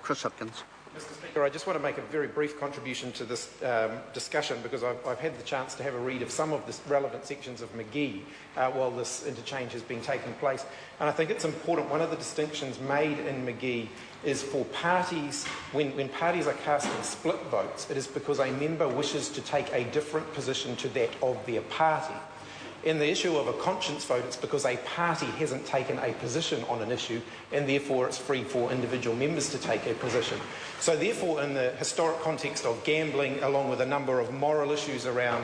Chris Hipkins. Mr. Speaker, I just want to make a very brief contribution to this discussion, because I've had the chance to have a read of some of the relevant sections of McGee while this interchange has been taking place. And I think it's important, one of the distinctions made in McGee is for parties, when parties are casting split votes, it is because a member wishes to take a different position to that of their party. In the issue of a conscience vote, it's because a party hasn't taken a position on an issue, and therefore it's free for individual members to take a position. So therefore, in the historic context of gambling, along with a number of moral issues around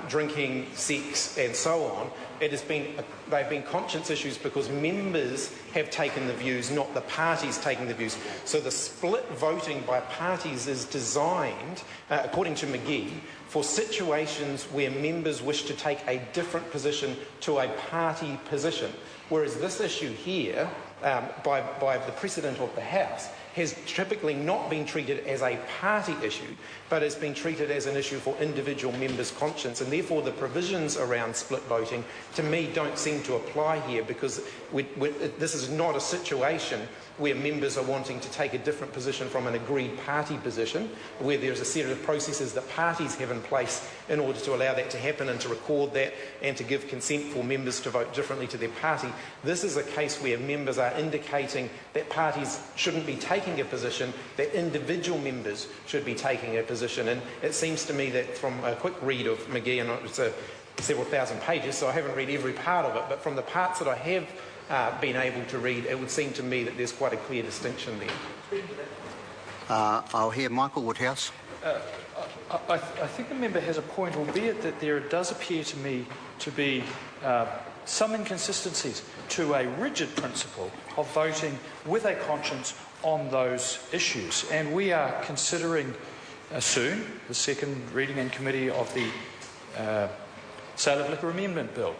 drinking, sex and so on, they've been conscience issues because members have taken the views, not the parties taking the views. So the split voting by parties is designed, according to McGee, for situations where members wish to take a different position to a party position. Whereas this issue here, by the precedent of the House, has typically not been treated as a party issue, but has been treated as an issue for individual members' conscience, and therefore the provisions around split voting, to me, don't seem to apply here, because this is not a situation where members are wanting to take a different position from an agreed party position, where there's a set of processes that parties have in place in order to allow that to happen and to record that and to give consent for members to vote differently to their party. This is a case where members are indicating that parties shouldn't be taking a position, that individual members should be taking a position. And it seems to me that from a quick read of McGee, and it's several thousand pages, so I haven't read every part of it, but from the parts that I have been able to read, it would seem to me that there's quite a clear distinction there. I'll hear Michael Woodhouse. I think the member has a point, albeit that there does appear to me to be some inconsistencies to a rigid principle of voting with a conscience on those issues. And we are considering soon the second reading in committee of the Sale of Liquor Amendment Bill,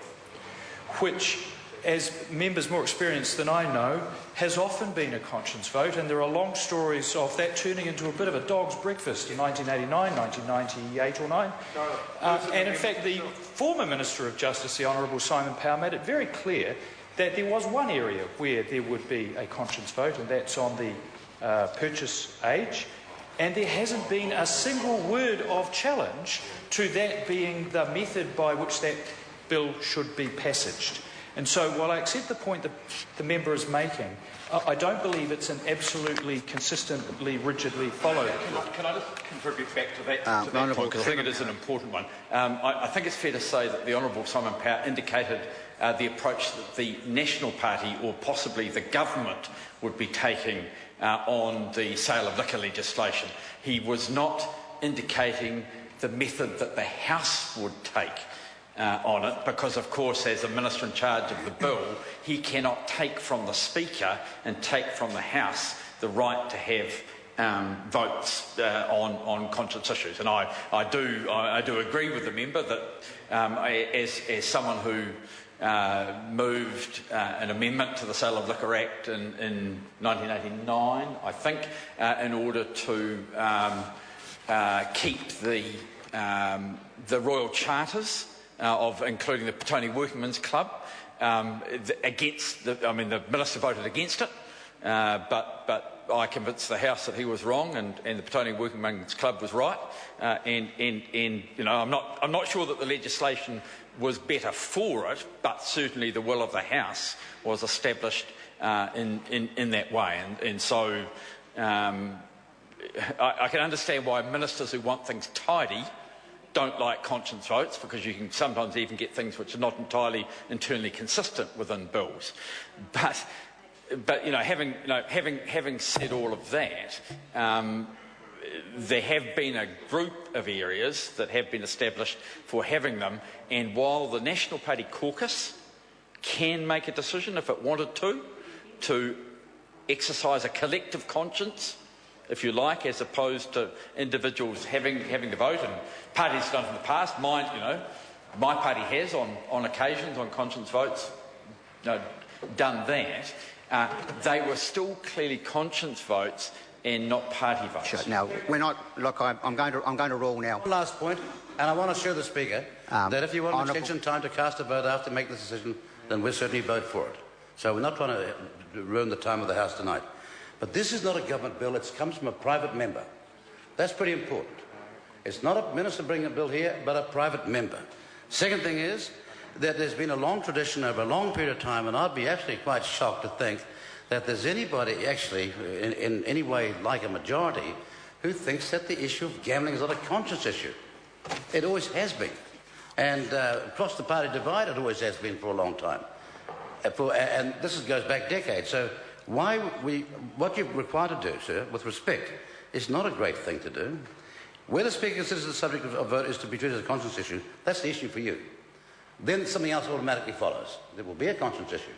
which, as members more experienced than I know, has often been a conscience vote, and there are long stories of that turning into a bit of a dog's breakfast in 1989, 1998 or 9. And in fact, the former Minister of Justice, the Honourable Simon Power, made it very clear that there was one area where there would be a conscience vote, and that's on the purchase age. And there hasn't been a single word of challenge to that being the method by which that bill should be passaged. And so, while I accept the point that the member is making, I don't believe it's an absolutely consistently, rigidly followed. Can I just contribute back to that point, because I think it is an important one. I think it's fair to say that the Honourable Simon Power indicated the approach that the National Party, or possibly the government, would be taking on the sale of liquor legislation. He was not indicating the method that the House would take on it, because of course, as the Minister in charge of the bill, he cannot take from the Speaker and take from the House the right to have votes on conscience issues. And I do agree with the member that as someone who moved an amendment to the Sale of Liquor Act in 1989, I think, in order to keep the royal charters of including the Petone Workingmen's Club the Minister voted against it, but I convinced the House that he was wrong and the Petone Workingmen's Club was right, and I'm not sure that the legislation was better for it, but certainly the will of the House was established in that way, and so I can understand why ministers who want things tidy don't like conscience votes, because you can sometimes even get things which are not entirely internally consistent within bills. But having said all of that, there have been a group of areas that have been established for having them, and while the National Party caucus can make a decision if it wanted to exercise a collective conscience, if you like, as opposed to individuals having to vote, and parties done in the past. My party has on occasions on conscience votes done that. They were still clearly conscience votes and not party votes. Sure. Now we're not. Look, I'm going to rule now. One last point, and I want to assure the Speaker that if you want an extension time to cast a vote after make the decision, then we'll certainly vote for it. So we're not trying to ruin the time of the House tonight. But this is not a government bill. It comes from a private member. That's pretty important. It's not a minister bringing a bill here, but a private member. Second thing is that there's been a long tradition over a long period of time, and I'd be absolutely quite shocked to think that there's anybody actually in any way like a majority who thinks that the issue of gambling is not a conscience issue. It always has been. And across the party divide, it always has been for a long time. And this goes back decades. So what you're required to do, sir, with respect, is not a great thing to do. Where the Speaker considers the subject of vote is to be treated as a conscience issue, that's the issue for you. Then something else automatically follows. There will be a conscience issue.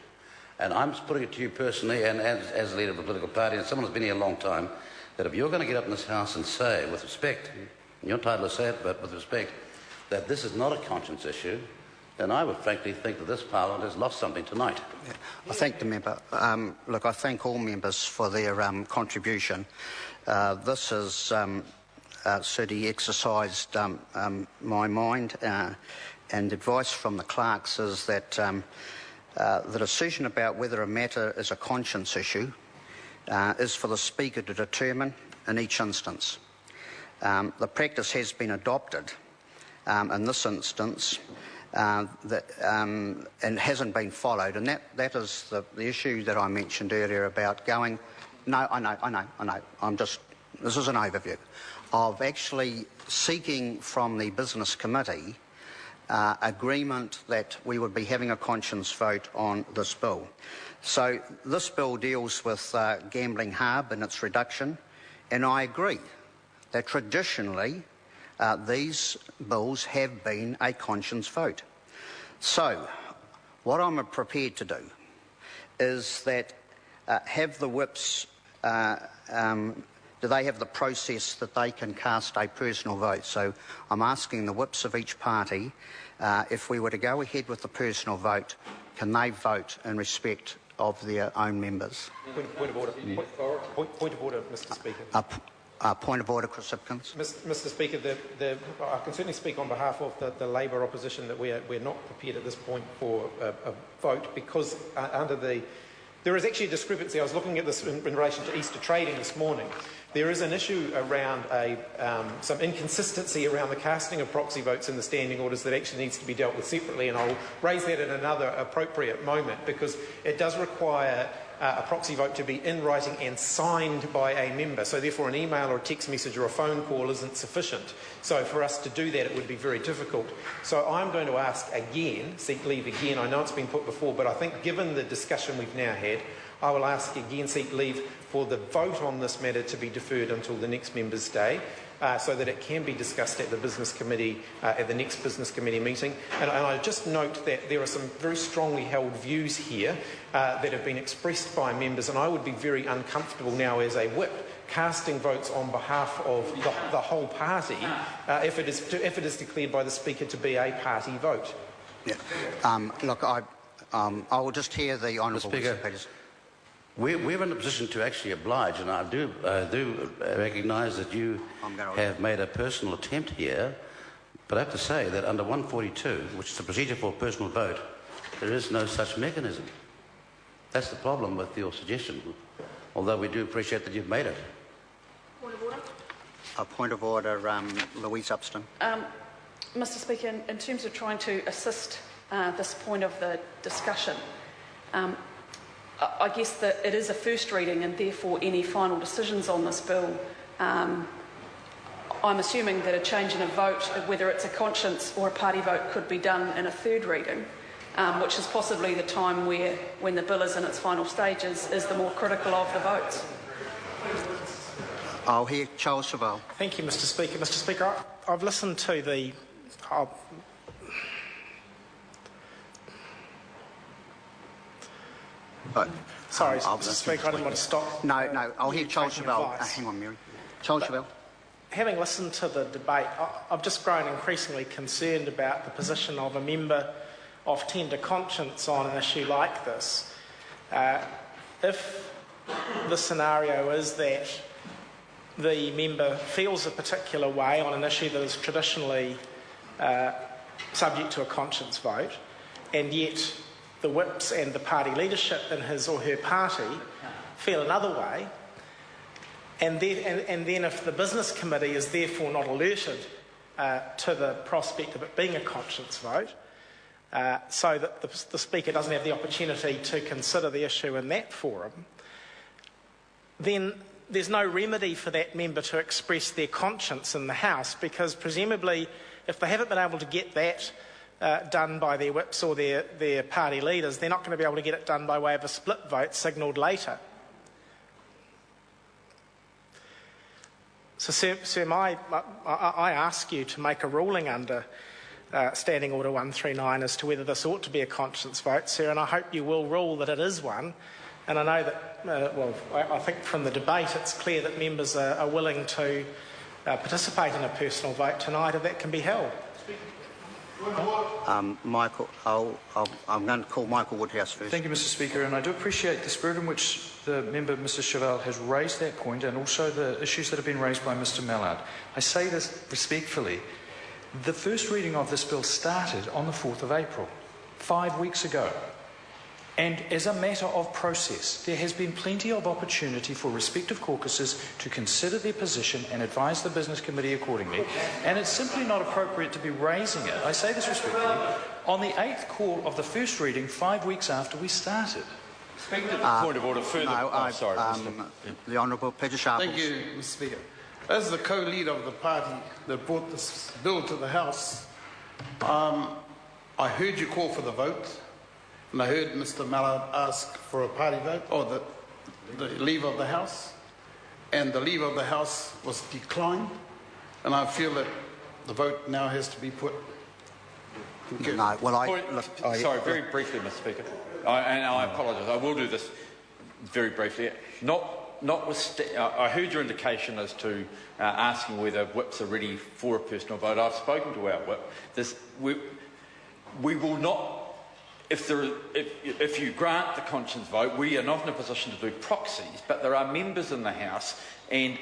And I'm putting it to you personally, and as leader of a political party, and someone who's been here a long time, that if you're going to get up in this House and say, with respect, and you're entitled to say it, but with respect, that this is not a conscience issue, then I would frankly think that this Parliament has lost something tonight. Yeah. I thank the member. Look, I thank all members for their contribution. This has certainly exercised my mind, and advice from the clerks is that the decision about whether a matter is a conscience issue is for the Speaker to determine in each instance. The practice has been adopted in this instance and hasn't been followed, and that is the issue that I mentioned earlier about going. No, I know. This is an overview of actually seeking from the Business Committee agreement that we would be having a conscience vote on this bill. So this bill deals with gambling harm and its reduction, and I agree that traditionally these bills have been a conscience vote. So what I'm prepared to do is that have the whips, do they have the process that they can cast a personal vote? So I'm asking the whips of each party, if we were to go ahead with the personal vote, can they vote in respect of their own members? Point of order. Point of order, Mr. Speaker. Point of order, Chris Hipkins. Mr. Speaker, I can certainly speak on behalf of the Labor opposition that we're not prepared at this point for a vote because there is actually a discrepancy. I was looking at this in relation to Easter trading this morning. There is an issue around some inconsistency around the casting of proxy votes in the standing orders that actually needs to be dealt with separately, and I'll raise that at another appropriate moment because it does require a proxy vote to be in writing and signed by a member. So therefore an email or a text message or a phone call isn't sufficient. So for us to do that, it would be very difficult. So I'm going to ask again, seek leave again. I know it's been put before, but I think given the discussion we've now had, I will ask again, seek leave for the vote on this matter to be deferred until the next Members' Day, so that it can be discussed at the Business Committee, at the next Business Committee meeting. And I just note that there are some very strongly held views here that have been expressed by members, and I would be very uncomfortable now as a whip casting votes on behalf of the whole party if it is declared by the Speaker to be a party vote. Yeah. Look, I will just hear the Honourable Speaker. We're in a position to actually oblige, and I do recognise that you have made a personal attempt here, but I have to say that under 142, which is the procedure for a personal vote, there is no such mechanism. That's the problem with your suggestion, although we do appreciate that you've made it. Point of order. A point of order, Louise Upston. Mr. Speaker, in terms of trying to assist this point of the discussion, I guess that it is a first reading and therefore any final decisions on this bill, I'm assuming that a change in a vote, whether it's a conscience or a party vote, could be done in a third reading, which is possibly the time when the bill is in its final stages, is the more critical of the votes. I'll hear Charles Chauvel. Thank you, Mr. Speaker. Mr. Speaker, I've listened to the... Sorry, Mr. Speaker, I didn't want to stop. No, I'll hear Charles Chauvel. Hang on, Mary. Charles Chauvel. Having listened to the debate, I've just grown increasingly concerned about the position of a member of tender conscience on an issue like this. If the scenario is that the member feels a particular way on an issue that is traditionally subject to a conscience vote, and yet the whips and the party leadership in his or her party feel another way, and then if the business committee is therefore not alerted to the prospect of it being a conscience vote, so that the Speaker doesn't have the opportunity to consider the issue in that forum, then there's no remedy for that member to express their conscience in the House, because presumably if they haven't been able to get that done by their whips or their party leaders, they're not going to be able to get it done by way of a split vote signalled later. So, Sir, I ask you to make a ruling under Standing Order 139 as to whether this ought to be a conscience vote, sir, and I hope you will rule that it is one. And I know that, I think from the debate it's clear that members are willing to participate in a personal vote tonight if that can be held. Michael, I'm going to call Michael Woodhouse first. Thank you, Mr. Speaker, and I do appreciate the spirit in which the member, Mr. Chevelle, has raised that point, and also the issues that have been raised by Mr. Mallard. I say this respectfully. The first reading of this bill started on the 4th of April, 5 weeks ago. And as a matter of process, there has been plenty of opportunity for respective caucuses to consider their position and advise the Business Committee accordingly. And it's simply not appropriate to be raising it, I say this respectfully, on the 8th call of the first reading 5 weeks after we started. Speaking to the point of order further... No, sorry, the Honourable Peter Sharples. Thank you, Mr. Speaker. As the co-leader of the party that brought this bill to the House, I heard you call for the vote, and I heard Mr. Mallard ask for a party vote, or the leave of the House, and the leave of the House was declined, and I feel that the vote now has to be put. No, well, sorry, very briefly, Mr. Speaker, and I apologise. I will do this very briefly. I heard your indication as to asking whether whips are ready for a personal vote. I've spoken to our whip. We will not. If you grant the conscience vote, we are not in a position to do proxies, but there are members in the House, and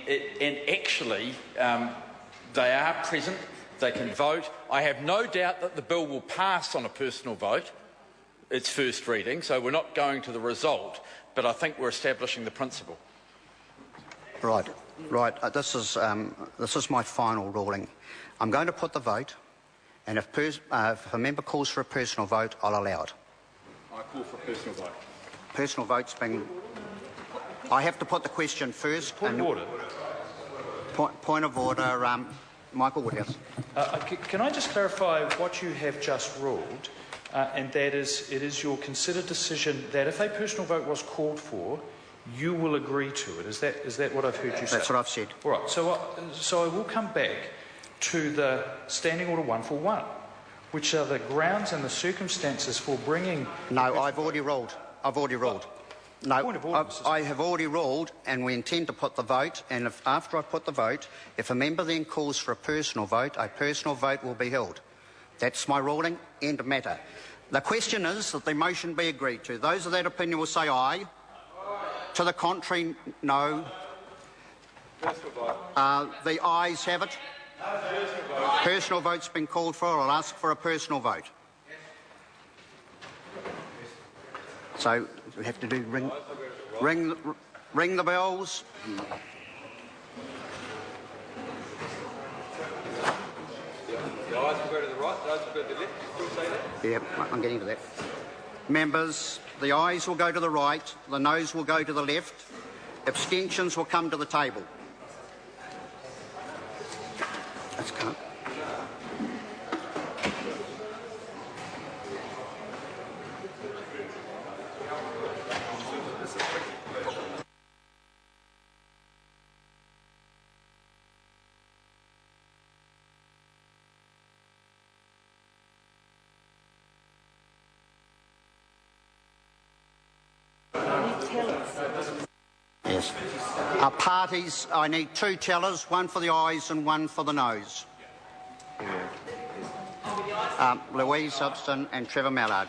actually they are present, they can vote. I have no doubt that the bill will pass on a personal vote, its first reading, so we're not going to the result, but I think we're establishing the principle. Right. This is my final ruling. I'm going to put the vote. And if a member calls for a personal vote, I'll allow it. I call for a personal vote. Personal vote's been... I have to put the question first. Point of order. Point of order, Michael Woodhouse. Can I just clarify what you have just ruled, and that is, it is your considered decision that if a personal vote was called for, you will agree to it. Is that what I've heard you say? That's what I've said. All right, so I will come back to the Standing Order 141, which are the grounds and the circumstances for bringing... No, I've already ruled. No, Point of order, I have already ruled, and we intend to put the vote, and after I put the vote, if a member then calls for a personal vote will be held. That's my ruling, end of matter. The question is that the motion be agreed to. Those of that opinion will say aye. To the contrary, no. The ayes have it. Personal vote's been called for. I'll ask for a personal vote. So we have to do ring the bells. The ayes will go to the right, the ayes will go to the left. Still say that? Yeah, I'm getting to that. Members, the ayes will go to the right, the noes will go to the left, abstentions will come to the table. Let's go. Yes. Parties, I need two tellers, one for the ayes and one for the noes. Louise Hudson and Trevor Mallard.